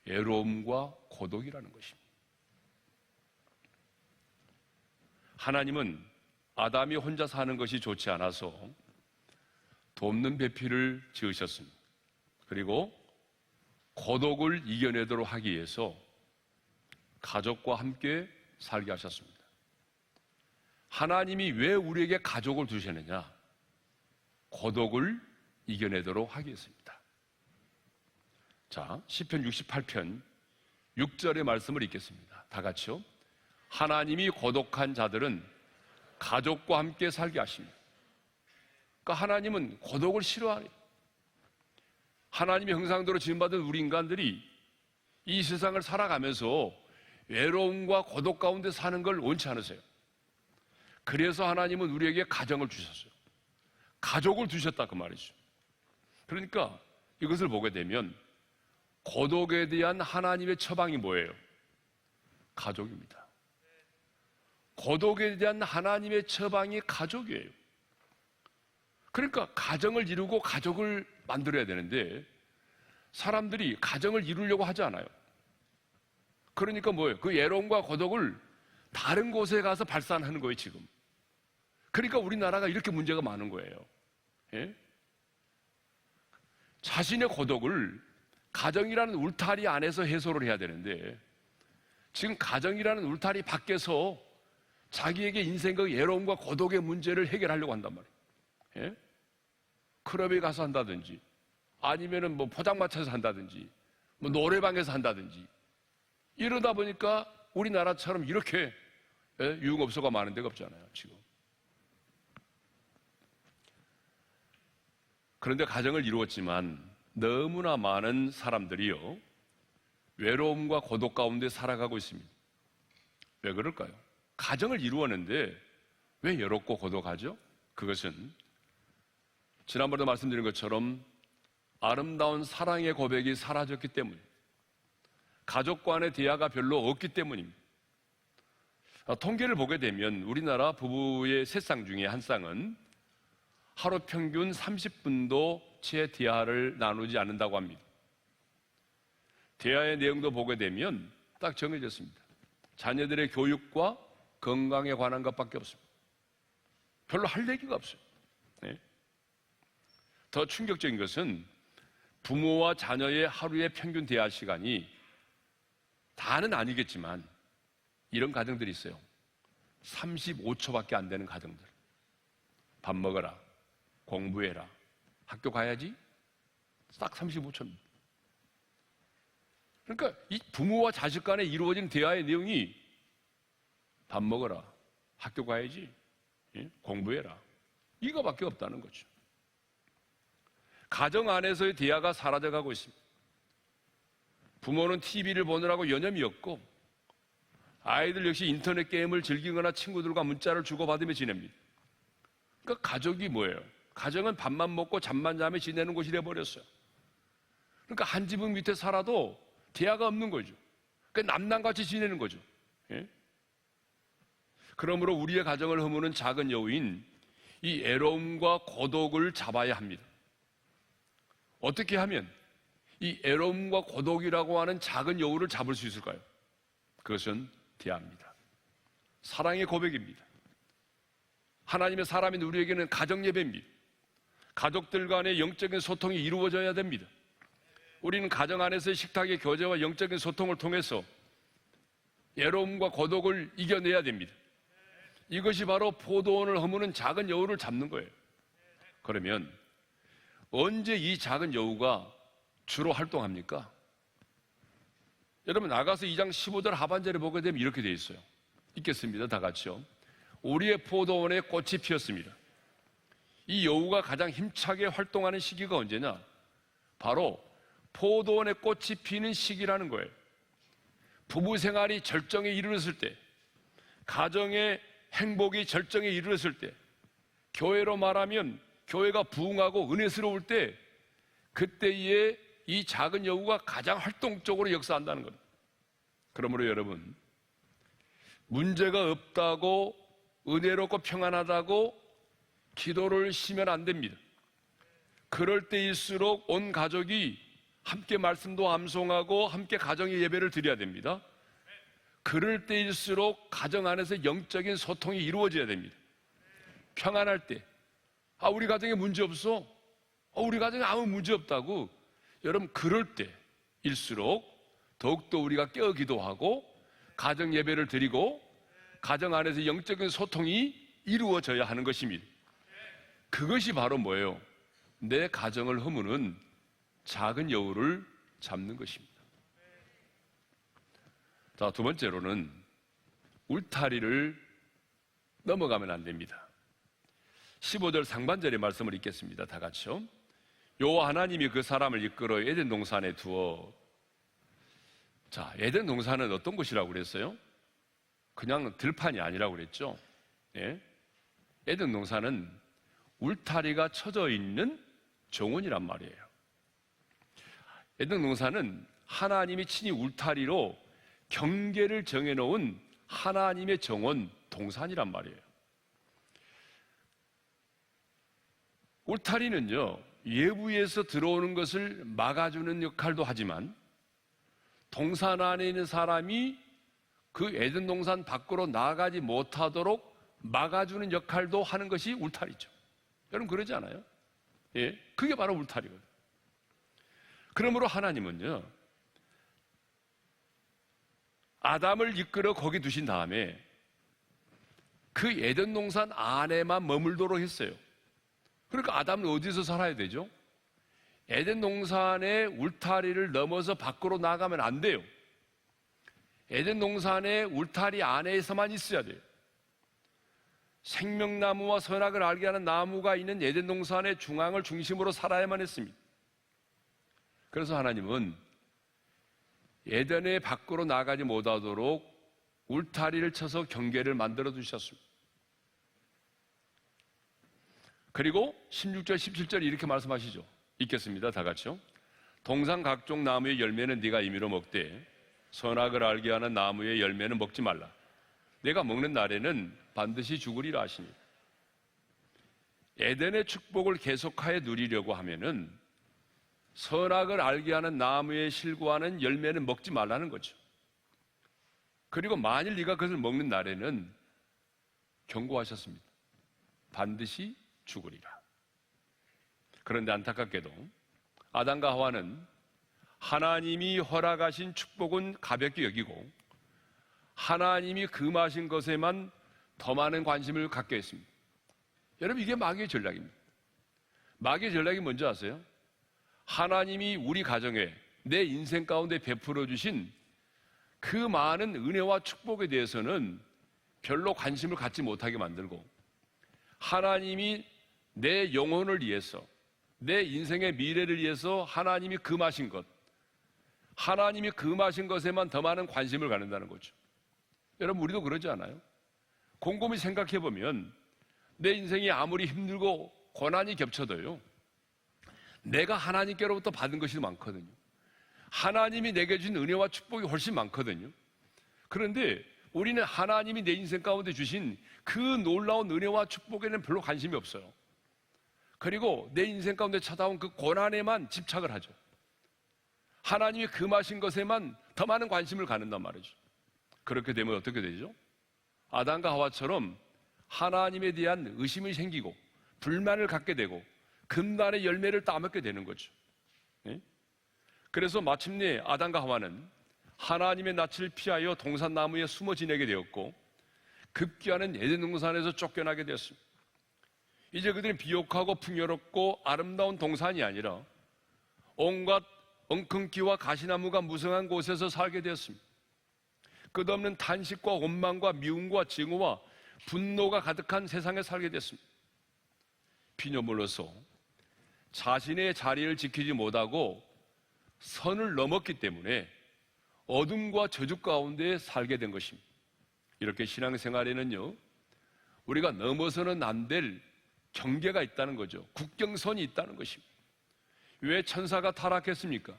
외로움과 고독이라는 것입니다. 하나님은 아담이 혼자 사는 것이 좋지 않아서 돕는 배필을 지으셨습니다. 그리고 고독을 이겨내도록 하기 위해서 가족과 함께 살게 하셨습니다. 하나님이 왜 우리에게 가족을 두셨느냐? 고독을 이겨내도록 하기 위해서입니다. 자, 시편 68편 6절의 말씀을 읽겠습니다. 다 같이요. 하나님이 고독한 자들은 가족과 함께 살게 하십니다. 그러니까 하나님은 고독을 싫어하요. 하나님의 형상대로 지음받은 우리 인간들이 이 세상을 살아가면서 외로움과 고독 가운데 사는 걸 원치 않으세요. 그래서 하나님은 우리에게 가정을 주셨어요. 가족을 두셨다 그 말이죠. 그러니까 이것을 보게 되면 고독에 대한 하나님의 처방이 뭐예요? 가족입니다. 고독에 대한 하나님의 처방이 가족이에요. 그러니까 가정을 이루고 가족을 만들어야 되는데 사람들이 가정을 이루려고 하지 않아요. 그러니까 뭐예요? 그 외로움과 고독을 다른 곳에 가서 발산하는 거예요, 지금. 그러니까 우리나라가 이렇게 문제가 많은 거예요. 예? 자신의 고독을 가정이라는 울타리 안에서 해소를 해야 되는데 지금 가정이라는 울타리 밖에서 자기에게 인생의 외로움과 고독의 문제를 해결하려고 한단 말이에요. 예? 클럽에 가서 한다든지 아니면은 뭐 포장마차에서 한다든지 뭐 노래방에서 한다든지 이러다 보니까 우리나라처럼 이렇게 유흥업소가 많은 데가 없잖아요, 지금. 그런데 가정을 이루었지만 너무나 많은 사람들이요, 외로움과 고독 가운데 살아가고 있습니다. 왜 그럴까요? 가정을 이루었는데 왜 외롭고 고독하죠? 그것은 지난번에도 말씀드린 것처럼 아름다운 사랑의 고백이 사라졌기 때문, 가족 간의 대화가 별로 없기 때문입니다. 통계를 보게 되면 우리나라 부부의 세 쌍 중에 한 쌍은 하루 평균 30분도 채 대화를 나누지 않는다고 합니다. 대화의 내용도 보게 되면 딱 정해졌습니다. 자녀들의 교육과 건강에 관한 것밖에 없습니다. 별로 할 얘기가 없어요. 네. 더 충격적인 것은 부모와 자녀의 하루의 평균 대화 시간이 다는 아니겠지만 이런 가정들이 있어요. 35초밖에 안 되는 가정들. 밥 먹어라, 공부해라, 학교 가야지. 딱 35초입니다. 그러니까 이 부모와 자식 간에 이루어진 대화의 내용이 밥 먹어라, 학교 가야지, 공부해라, 이거밖에 없다는 거죠. 가정 안에서의 대화가 사라져가고 있습니다. 부모는 TV를 보느라고 여념이 없고 아이들 역시 인터넷 게임을 즐기거나 친구들과 문자를 주고받으며 지냅니다. 그러니까 가족이 뭐예요? 가정은 밥만 먹고 잠만 자며 지내는 곳이 되어버렸어요. 그러니까 한 지붕 밑에 살아도 대화가 없는 거죠. 그러니까 남남같이 지내는 거죠. 예? 그러므로 우리의 가정을 허무는 작은 여우인 이 애로움과 고독을 잡아야 합니다. 어떻게 하면 이 애로움과 고독이라고 하는 작은 여우를 잡을 수 있을까요? 그것은 대화입니다. 사랑의 고백입니다. 하나님의 사람인 우리에게는 가정 예배입니다. 가족들 간의 영적인 소통이 이루어져야 됩니다. 우리는 가정 안에서의 식탁의 교제와 영적인 소통을 통해서 애로움과 고독을 이겨내야 됩니다. 이것이 바로 포도원을 허무는 작은 여우를 잡는 거예요. 그러면 언제 이 작은 여우가 주로 활동합니까? 여러분 나가서 2장 15절 하반절에 보게 되면 이렇게 되어 있어요. 읽겠습니다. 다 같이요. 우리의 포도원에 꽃이 피었습니다. 이 여우가 가장 힘차게 활동하는 시기가 언제냐? 바로 포도원에 꽃이 피는 시기라는 거예요. 부부 생활이 절정에 이르렀을 때, 가정의 행복이 절정에 이르렀을 때, 교회로 말하면 교회가 부흥하고 은혜스러울 때, 그때에 이 작은 여우가 가장 활동적으로 역사한다는 겁니다. 그러므로 여러분, 문제가 없다고 은혜롭고 평안하다고 기도를 쉬면 안 됩니다. 그럴 때일수록 온 가족이 함께 말씀도 암송하고 함께 가정의 예배를 드려야 됩니다. 그럴 때일수록 가정 안에서 영적인 소통이 이루어져야 됩니다. 평안할 때, 우리 가정에 문제 없어. 우리 가정에 아무 문제 없다고. 여러분, 그럴 때일수록 더욱더 우리가 깨어 기도하고 가정 예배를 드리고 가정 안에서 영적인 소통이 이루어져야 하는 것입니다. 그것이 바로 뭐예요? 내 가정을 허무는 작은 여우를 잡는 것입니다. 자, 두 번째로는 울타리를 넘어가면 안 됩니다. 15절 상반절의 말씀을 읽겠습니다. 다 같이요. 여호와 하나님이 그 사람을 이끌어 에덴 동산에 두어. 자, 에덴 동산은 어떤 곳이라고 그랬어요? 그냥 들판이 아니라고 그랬죠. 예? 에덴 동산은 울타리가 쳐져 있는 정원이란 말이에요. 에덴 동산은 하나님이 친히 울타리로 경계를 정해놓은 하나님의 정원 동산이란 말이에요. 울타리는요, 외부에서 들어오는 것을 막아주는 역할도 하지만 동산 안에 있는 사람이 그 에덴 동산 밖으로 나가지 못하도록 막아주는 역할도 하는 것이 울타리죠. 여러분 그러지 않아요? 예, 그게 바로 울타리거든요. 그러므로 하나님은요, 아담을 이끌어 거기 두신 다음에 그 에덴 동산 안에만 머물도록 했어요. 그러니까 아담은 어디서 살아야 되죠? 에덴 동산의 울타리를 넘어서 밖으로 나가면 안 돼요. 에덴 동산의 울타리 안에서만 있어야 돼요. 생명나무와 선악을 알게 하는 나무가 있는 에덴 동산의 중앙을 중심으로 살아야만 했습니다. 그래서 하나님은 에덴의 밖으로 나가지 못하도록 울타리를 쳐서 경계를 만들어 두셨습니다. 그리고 16절, 17절 이렇게 말씀하시죠. 읽겠습니다. 다 같이요. 동산 각종 나무의 열매는 네가 임의로 먹되 선악을 알게 하는 나무의 열매는 먹지 말라. 내가 먹는 날에는 반드시 죽으리라 하시니. 에덴의 축복을 계속하여 누리려고 하면은 선악을 알게 하는 나무에 실구하는 열매는 먹지 말라는 거죠. 그리고 만일 네가 그것을 먹는 날에는 경고하셨습니다. 반드시 죽으리라. 그런데 안타깝게도 아담과 하와는 하나님이 허락하신 축복은 가볍게 여기고 하나님이 금하신 것에만 더 많은 관심을 갖게 했습니다. 여러분, 이게 마귀의 전략입니다. 마귀의 전략이 뭔지 아세요? 하나님이 우리 가정에, 내 인생 가운데 베풀어 주신 그 많은 은혜와 축복에 대해서는 별로 관심을 갖지 못하게 만들고, 하나님이 내 영혼을 위해서, 내 인생의 미래를 위해서 하나님이 금하신 것, 하나님이 금하신 것에만 더 많은 관심을 갖는다는 거죠. 여러분, 우리도 그러지 않아요? 곰곰이 생각해 보면 내 인생이 아무리 힘들고 고난이 겹쳐도요, 내가 하나님께로부터 받은 것이 많거든요. 하나님이 내게 준 은혜와 축복이 훨씬 많거든요. 그런데 우리는 하나님이 내 인생 가운데 주신 그 놀라운 은혜와 축복에는 별로 관심이 없어요. 그리고 내 인생 가운데 찾아온 그 고난에만 집착을 하죠. 하나님이 금하신 것에만 더 많은 관심을 갖는단 말이죠. 그렇게 되면 어떻게 되죠? 아담과 하와처럼 하나님에 대한 의심이 생기고 불만을 갖게 되고 금단의 열매를 따먹게 되는 거죠. 예? 그래서 마침내 아담과 하와는 하나님의 낯을 피하여 동산나무에 숨어 지내게 되었고 급기야는 에덴 동산에서 쫓겨나게 되었습니다. 이제 그들은 비옥하고 풍요롭고 아름다운 동산이 아니라 온갖 엉겅퀴와 가시나무가 무성한 곳에서 살게 되었습니다. 끝없는 탄식과 원망과 미움과 증오와 분노가 가득한 세상에 살게 됐습니다. 피조물로서 자신의 자리를 지키지 못하고 선을 넘었기 때문에 어둠과 저주 가운데 살게 된 것입니다. 이렇게 신앙생활에는요, 우리가 넘어서는 안 될 경계가 있다는 거죠. 국경선이 있다는 것입니다. 왜 천사가 타락했습니까?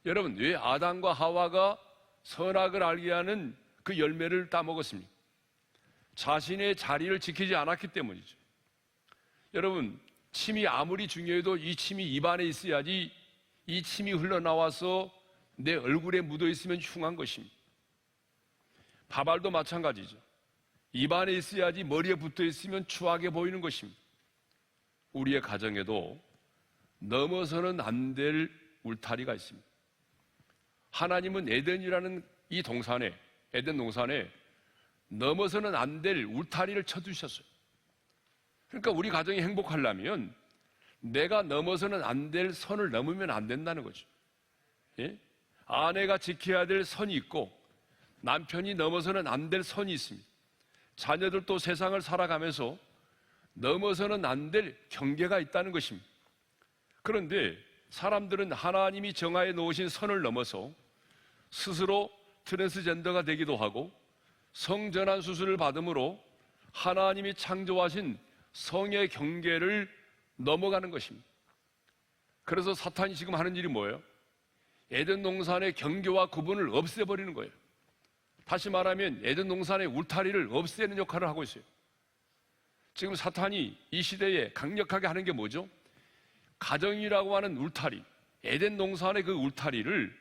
여러분, 왜 아담과 하와가 선악을 알게 하는 그 열매를 따먹었습니까? 자신의 자리를 지키지 않았기 때문이죠. 여러분, 침이 아무리 중요해도 이 침이 입안에 있어야지 이 침이 흘러나와서 내 얼굴에 묻어 있으면 흉한 것입니다. 밥알도 마찬가지죠. 입안에 있어야지 머리에 붙어 있으면 추하게 보이는 것입니다. 우리의 가정에도 넘어서는 안 될 울타리가 있습니다. 하나님은 에덴이라는 이 동산에, 에덴 동산에 넘어서는 안 될 울타리를 쳐두셨어요. 그러니까 우리 가정이 행복하려면 내가 넘어서는 안 될 선을 넘으면 안 된다는 거죠. 예? 아내가 지켜야 될 선이 있고 남편이 넘어서는 안 될 선이 있습니다. 자녀들도 세상을 살아가면서 넘어서는 안 될 경계가 있다는 것입니다. 그런데 사람들은 하나님이 정하여 놓으신 선을 넘어서 스스로 트랜스젠더가 되기도 하고 성전환 수술을 받음으로 하나님이 창조하신 성의 경계를 넘어가는 것입니다. 그래서 사탄이 지금 하는 일이 뭐예요? 에덴 동산의 경계와 구분을 없애버리는 거예요. 다시 말하면 에덴 동산의 울타리를 없애는 역할을 하고 있어요. 지금 사탄이 이 시대에 강력하게 하는 게 뭐죠? 가정이라고 하는 울타리, 에덴 동산의 그 울타리를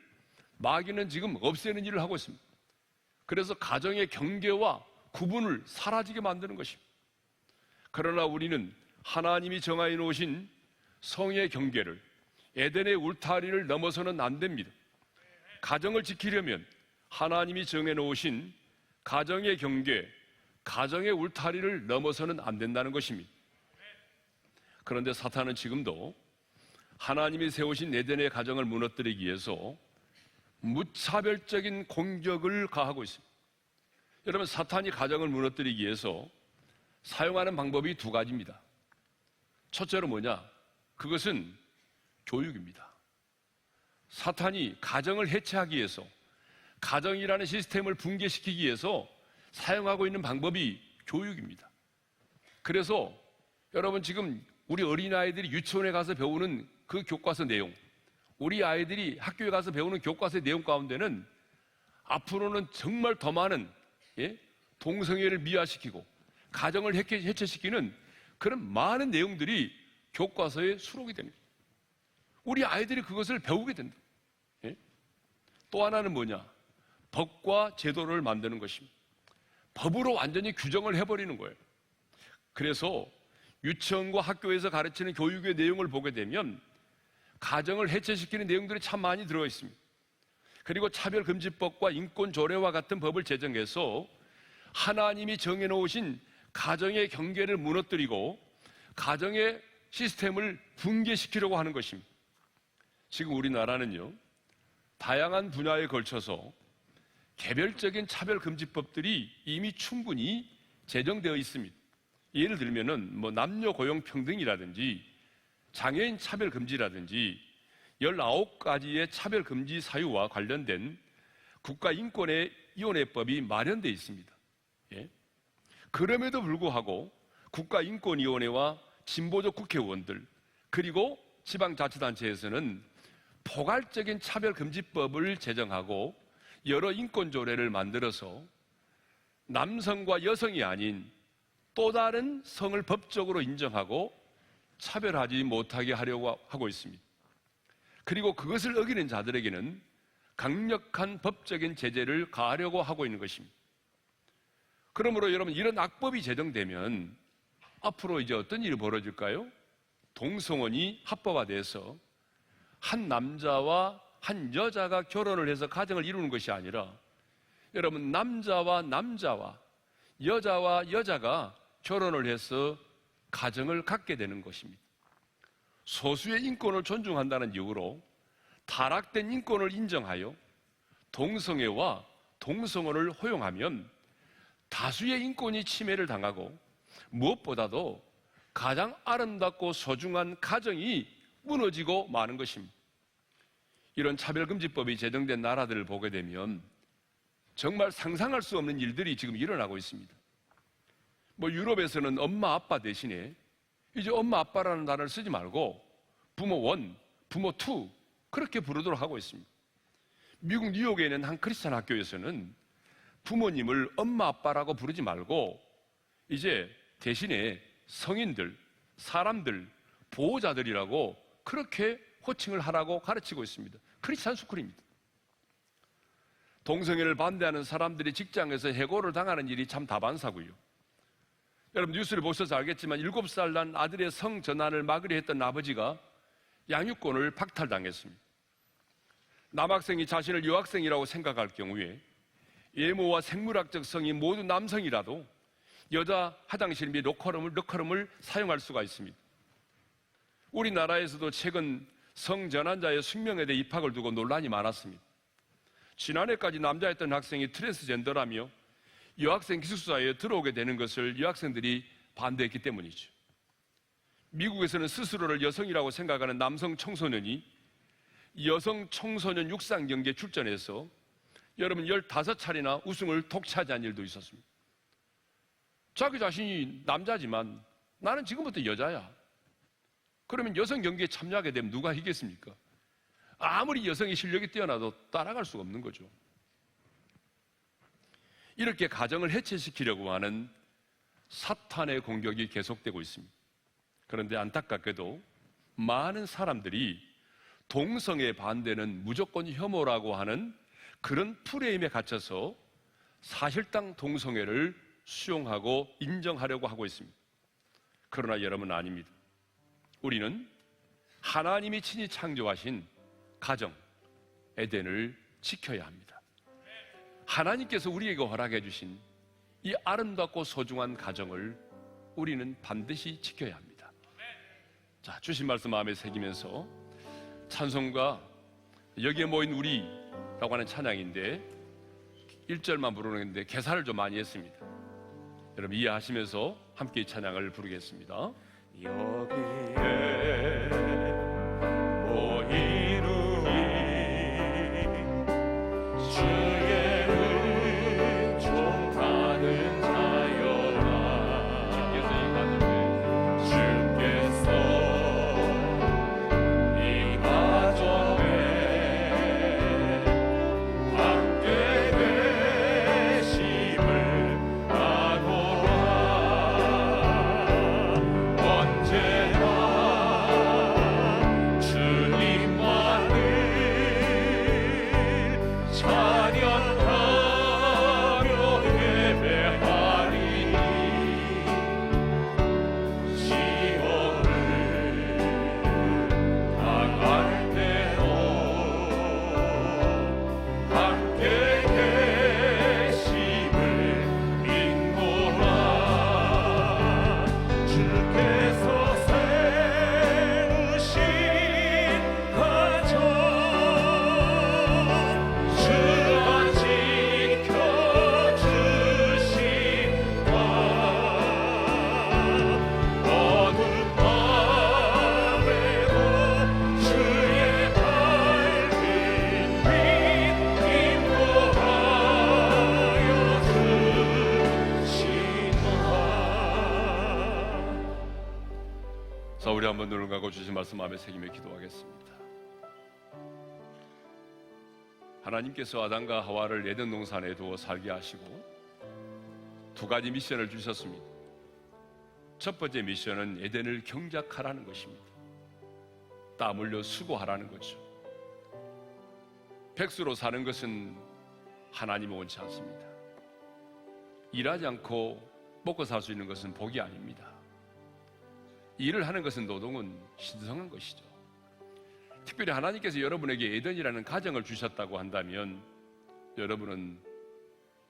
마귀는 지금 없애는 일을 하고 있습니다. 그래서 가정의 경계와 구분을 사라지게 만드는 것입니다. 그러나 우리는 하나님이 정하여 놓으신 성의 경계를, 에덴의 울타리를 넘어서는 안 됩니다. 가정을 지키려면 하나님이 정해 놓으신 가정의 경계, 가정의 울타리를 넘어서는 안 된다는 것입니다. 그런데 사탄은 지금도 하나님이 세우신 에덴의 가정을 무너뜨리기 위해서 무차별적인 공격을 가하고 있습니다. 여러분, 사탄이 가정을 무너뜨리기 위해서 사용하는 방법이 두 가지입니다. 첫째로 뭐냐? 그것은 교육입니다. 사탄이 가정을 해체하기 위해서, 가정이라는 시스템을 붕괴시키기 위해서 사용하고 있는 방법이 교육입니다. 그래서 여러분, 지금 우리 어린아이들이 유치원에 가서 배우는 그 교과서 내용, 우리 아이들이 학교에 가서 배우는 교과서의 내용 가운데는 앞으로는 정말 더 많은 동성애를 미화시키고 가정을 해체시키는 그런 많은 내용들이 교과서에 수록이 됩니다. 우리 아이들이 그것을 배우게 된다. 또 하나는 뭐냐? 법과 제도를 만드는 것입니다. 법으로 완전히 규정을 해버리는 거예요. 그래서 유치원과 학교에서 가르치는 교육의 내용을 보게 되면 가정을 해체시키는 내용들이 참 많이 들어 있습니다. 그리고 차별금지법과 인권조례와 같은 법을 제정해서 하나님이 정해놓으신 가정의 경계를 무너뜨리고 가정의 시스템을 붕괴시키려고 하는 것입니다. 지금 우리나라는요, 다양한 분야에 걸쳐서 개별적인 차별금지법들이 이미 충분히 제정되어 있습니다. 예를 들면은 남녀 고용 평등이라든지 장애인 차별금지라든지 19가지의 차별금지 사유와 관련된 국가인권위원회법이 마련되어 있습니다. 예? 그럼에도 불구하고 국가인권위원회와 진보적 국회의원들 그리고 지방자치단체에서는 포괄적인 차별금지법을 제정하고 여러 인권조례를 만들어서 남성과 여성이 아닌 또 다른 성을 법적으로 인정하고 차별하지 못하게 하려고 하고 있습니다. 그리고 그것을 어기는 자들에게는 강력한 법적인 제재를 가하려고 하고 있는 것입니다. 그러므로 여러분, 이런 악법이 제정되면 앞으로 이제 어떤 일이 벌어질까요? 동성혼이 합법화돼서 한 남자와 한 여자가 결혼을 해서 가정을 이루는 것이 아니라 여러분, 남자와 남자와 여자와 여자가 결혼을 해서 가정을 갖게 되는 것입니다. 소수의 인권을 존중한다는 이유로 타락된 인권을 인정하여 동성애와 동성혼을 허용하면 다수의 인권이 침해를 당하고 무엇보다도 가장 아름답고 소중한 가정이 무너지고 마는 것입니다. 이런 차별금지법이 제정된 나라들을 보게 되면 정말 상상할 수 없는 일들이 지금 일어나고 있습니다. 유럽에서는 엄마 아빠 대신에 이제 엄마 아빠라는 단어를 쓰지 말고 부모 1, 부모 2 그렇게 부르도록 하고 있습니다. 미국 뉴욕에 있는 한 크리스찬 학교에서는 부모님을 엄마 아빠라고 부르지 말고 이제 대신에 성인들, 사람들, 보호자들이라고 그렇게 호칭을 하라고 가르치고 있습니다. 크리스찬 스쿨입니다. 동성애를 반대하는 사람들이 직장에서 해고를 당하는 일이 참 다반사고요. 여러분, 뉴스를 보셔서 알겠지만 7살 난 아들의 성 전환을 막으려 했던 아버지가 양육권을 박탈당했습니다. 남학생이 자신을 여학생이라고 생각할 경우에 외모와 생물학적 성이 모두 남성이라도 여자 화장실 및 로커룸을 사용할 수가 있습니다. 우리나라에서도 최근 성전환자의 숙명에 대해 입학을 두고 논란이 많았습니다. 지난해까지 남자였던 학생이 트랜스젠더라며 여학생 기숙사에 들어오게 되는 것을 여학생들이 반대했기 때문이죠. 미국에서는 스스로를 여성이라고 생각하는 남성 청소년이 여성 청소년 육상 경기에 출전해서 여러분 15차례나 우승을 독차지한 일도 있었습니다. 자기 자신이 남자지만 나는 지금부터 여자야. 그러면 여성 경기에 참여하게 되면 누가 이겠습니까? 아무리 여성의 실력이 뛰어나도 따라갈 수가 없는 거죠. 이렇게 가정을 해체시키려고 하는 사탄의 공격이 계속되고 있습니다. 그런데 안타깝게도 많은 사람들이 동성애 반대는 무조건 혐오라고 하는 그런 프레임에 갇혀서 사실상 동성애를 수용하고 인정하려고 하고 있습니다. 그러나 여러분, 아닙니다. 우리는 하나님이 친히 창조하신 가정, 에덴을 지켜야 합니다. 하나님께서 우리에게 허락해 주신 이 아름답고 소중한 가정을 우리는 반드시 지켜야 합니다. 자, 주신 말씀 마음에 새기면서 찬송가 여기에 모인 우리라고 하는 찬양인데 1절만 부르는데 개사를 좀 많이 했습니다. 여러분 이해하시면서 함께 이 찬양을 부르겠습니다. 여기에 모인 우리 주의 은총 받은 자여라. 주께서 이 가정에 함께 되심을 아노라. 언제나 자, 우리 한번 눈을 감고 주신 말씀 마음에 새기며 기도하겠습니다. 하나님께서 아담과 하와를 에덴 동산에 두어 살게 하시고 두 가지 미션을 주셨습니다. 첫 번째 미션은 에덴을 경작하라는 것입니다. 땀 흘려 수고하라는 거죠. 백수로 사는 것은 하나님이 원치 않습니다. 일하지 않고 먹고 살 수 있는 것은 복이 아닙니다. 일을 하는 것은 노동은 신성한 것이죠. 특별히 하나님께서 여러분에게 에덴이라는 가정을 주셨다고 한다면 여러분은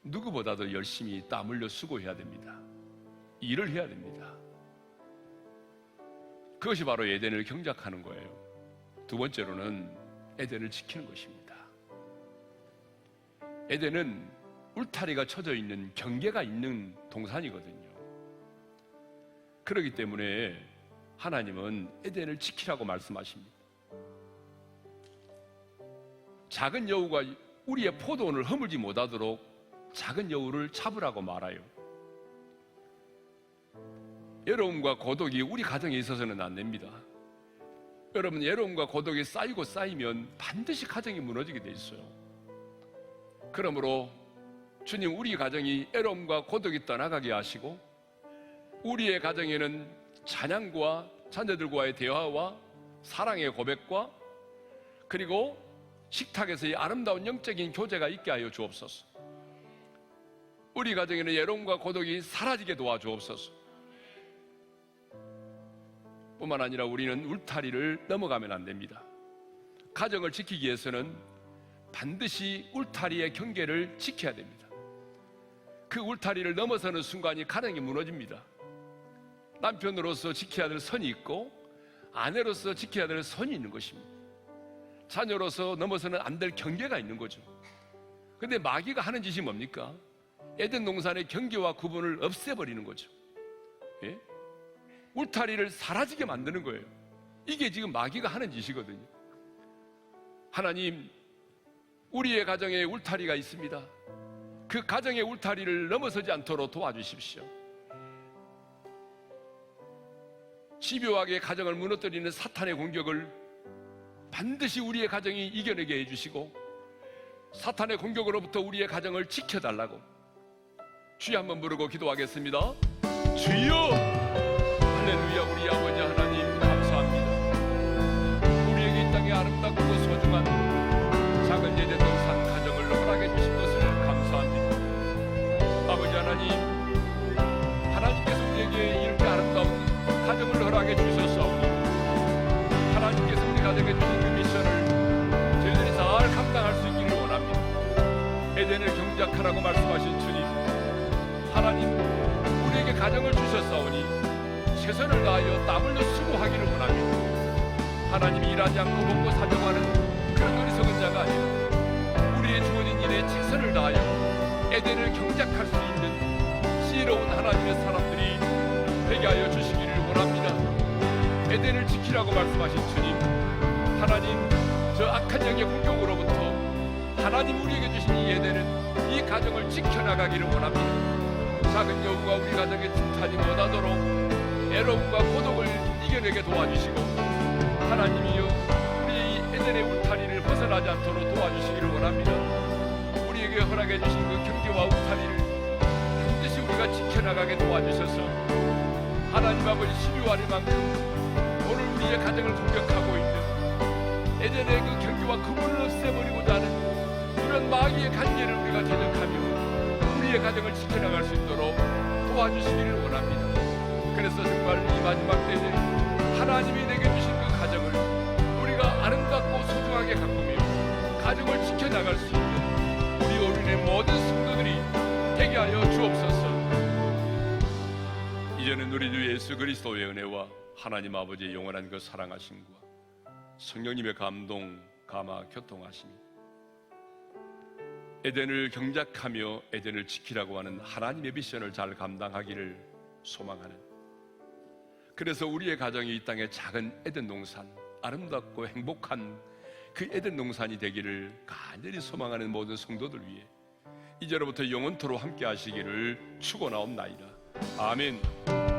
누구보다도 열심히 땀 흘려 수고해야 됩니다. 일을 해야 됩니다. 그것이 바로 에덴을 경작하는 거예요. 두 번째로는 에덴을 지키는 것입니다. 에덴은 울타리가 쳐져 있는 경계가 있는 동산이거든요. 그렇기 때문에 하나님은 에덴을 지키라고 말씀하십니다. 작은 여우가 우리의 포도원을 허물지 못하도록 작은 여우를 잡으라고 말아요. 외로움과 고독이 우리 가정에 있어서는 안 됩니다. 여러분, 외로움과 고독이 쌓이고 쌓이면 반드시 가정이 무너지게 돼 있어요. 그러므로 주님, 우리 가정이 외로움과 고독이 떠나가게 하시고 우리의 가정에는 찬양과 자녀들과의 대화와 사랑의 고백과 그리고 식탁에서의 아름다운 영적인 교제가 있게 하여 주옵소서. 우리 가정에는 외로움과 고독이 사라지게 도와주옵소서. 뿐만 아니라 우리는 울타리를 넘어가면 안 됩니다. 가정을 지키기 위해서는 반드시 울타리의 경계를 지켜야 됩니다. 그 울타리를 넘어서는 순간이 가정이 무너집니다. 남편으로서 지켜야 될 선이 있고 아내로서 지켜야 될 선이 있는 것입니다. 자녀로서 넘어서는 안 될 경계가 있는 거죠. 그런데 마귀가 하는 짓이 뭡니까? 에덴 동산의 경계와 구분을 없애버리는 거죠. 예? 울타리를 사라지게 만드는 거예요. 이게 지금 마귀가 하는 짓이거든요. 하나님, 우리의 가정에 울타리가 있습니다. 그 가정의 울타리를 넘어서지 않도록 도와주십시오. 집요하게 가정을 무너뜨리는 사탄의 공격을 반드시 우리의 가정이 이겨내게 해주시고 사탄의 공격으로부터 우리의 가정을 지켜달라고 주여 한번 부르고 기도하겠습니다. 주여! 할렐루야. 우리 아버지 하나님 감사합니다. 우리에게 이 땅에 아름답고 소중한 작은 에덴 동산 가정을 허락해 주신 것을 감사합니다. 아버지 하나님, 하나님께서 우리에게 이렇게 아름다운 가정을 허락해 주셨사오니 하나님께서 우리 가정에 주신 그 미션을 저희들이 잘 감당할 수 있기를 원합니다. 에덴을 경작하라고 말씀하신 주님, 하나님 우리에게 가정을 주셨사오니 최선을 다하여 땀 흘려 수고하기를 원합니다. 하나님이 일하지 않고 먹고 살려고 하는 그런 어리석은 자가 아니라 우리의 주어진 일에 최선을 다하여 에덴을 경작할 수 있는 지혜로운 하나님의 사람들이 되게 하여 주시기를 원합니다. 에덴을 지키라고 말씀하신 주님, 하나님 저 악한 영의 공격으로부터 하나님 우리에게 주신 이 에덴은 이 가정을 지켜나가기를 원합니다. 작은 여우가 우리 가정에 틈타지 못하도록 외로움과 고독을 이겨내게 도와주시고 하나님이여 우리의 이 에덴의 울타리를 벗어나지 않도록 도와주시기를 원합니다. 우리에게 허락해 주신 그 경계와 울타리를 반드시 우리가 지켜나가게 도와주셔서 하나님 아버지 12월일 만큼 오늘 우리의 가정을 공격하고 있는 에덴의 그 경계와 구분을 없애버리고자 하는 이런 마귀의 간계를 우리가 대적하며 우리의 가정을 지켜나갈 수 있도록 도와주시기를 원합니다. 그래서 정말 이 마지막 때에 하나님이 내게 주신 그 가정을 우리가 아름답고 소중하게 가꾸며 가정을 지켜나갈 수 있는 우리 어린의 모든 성도들이 되게 하여 주옵소서. 이제는 우리 주 예수 그리스도의 은혜와 하나님 아버지의 영원한 그 사랑하심과 성령님의 감동, 감화, 교통하심이 에덴을 경작하며 에덴을 지키라고 하는 하나님의 미션을 잘 감당하기를 소망하는, 그래서 우리의 가정이 이 땅의 작은 에덴 동산, 아름답고 행복한 그 에덴 동산이 되기를 간절히 소망하는 모든 성도들 위해 이제로부터 영원토록 함께 하시기를 축원하옵나이다. 아멘.